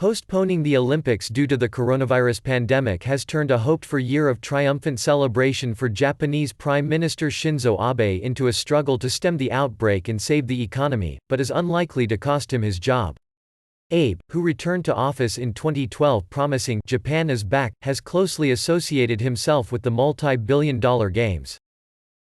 Postponing the Olympics due to the coronavirus pandemic has turned a hoped-for year of triumphant celebration for Japanese Prime Minister Shinzo Abe into a struggle to stem the outbreak and save the economy, but is unlikely to cost him his job. Abe, who returned to office in 2012 promising "Japan is back," has closely associated himself with the multi-billion-dollar games.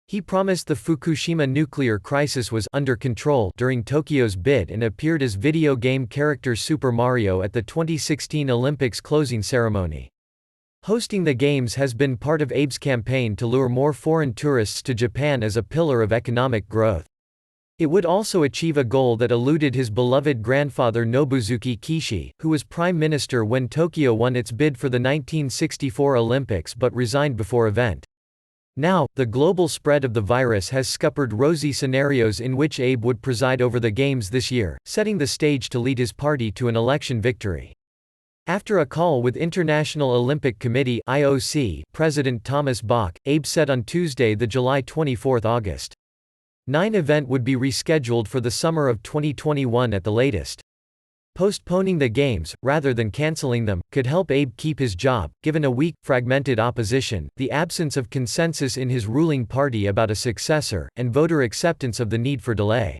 He promised the Fukushima nuclear crisis was under control during Tokyo's bid and appeared as video game character Super Mario at the 2016 Olympics closing ceremony. Hosting the games has been part of Abe's campaign to lure more foreign tourists to Japan as a pillar of economic growth. It would also achieve a goal that eluded his beloved grandfather Nobusuke Kishi, who was prime minister when Tokyo won its bid for the 1964 Olympics but resigned before event. Now, the global spread of the virus has scuppered rosy scenarios in which Abe would preside over the Games this year, setting the stage to lead his party to an election victory. After a call with International Olympic Committee (IOC) President Thomas Bach, Abe said on Tuesday, the July 24, August 9 event would be rescheduled for the summer of 2021 at the latest. Postponing the Games, rather than cancelling them, could help Abe keep his job, given a weak, fragmented opposition, the absence of consensus in his ruling party about a successor, and voter acceptance of the need for delay.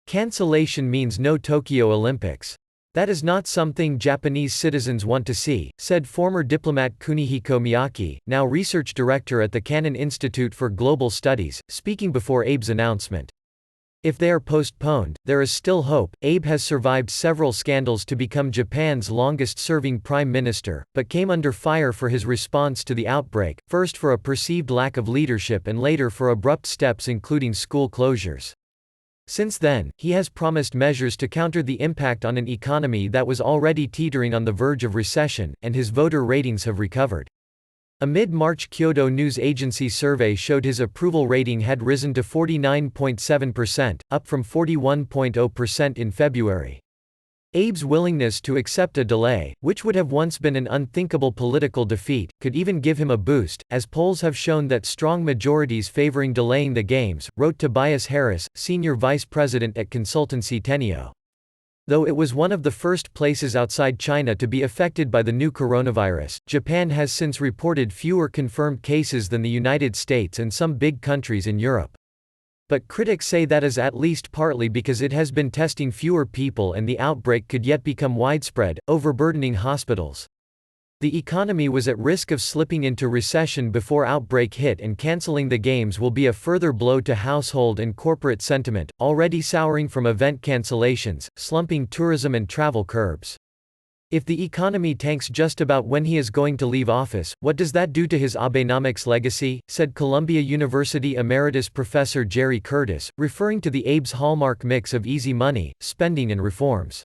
Cancellation means no Tokyo Olympics. That is not something Japanese citizens want to see, said former diplomat Kunihiko Miyake, now research director at the Kannon Institute for Global Studies, speaking before Abe's announcement. If they are postponed, there is still hope. Abe has survived several scandals to become Japan's longest-serving prime minister, but came under fire for his response to the outbreak, first for a perceived lack of leadership and later for abrupt steps including school closures. Since then, he has promised measures to counter the impact on an economy that was already teetering on the verge of recession, and his voter ratings have recovered. A mid-March Kyodo News Agency survey showed his approval rating had risen to 49.7%, up from 41.0% in February. Abe's willingness to accept a delay, which would have once been an unthinkable political defeat, could even give him a boost, as polls have shown that strong majorities favoring delaying the Games, wrote Tobias Harris, senior vice president at consultancy Teneo. Though it was one of the first places outside China to be affected by the new coronavirus, Japan has since reported fewer confirmed cases than the United States and some big countries in Europe. But critics say that is at least partly because it has been testing fewer people and the outbreak could yet become widespread, overburdening hospitals. The economy was at risk of slipping into recession before outbreak hit, and cancelling the Games will be a further blow to household and corporate sentiment, already souring from event cancellations, slumping tourism and travel curbs. If the economy tanks just about when he is going to leave office, what does that do to his Abenomics legacy, said Columbia University Emeritus Professor Jerry Curtis, referring to the Abe's hallmark mix of easy money, spending and reforms.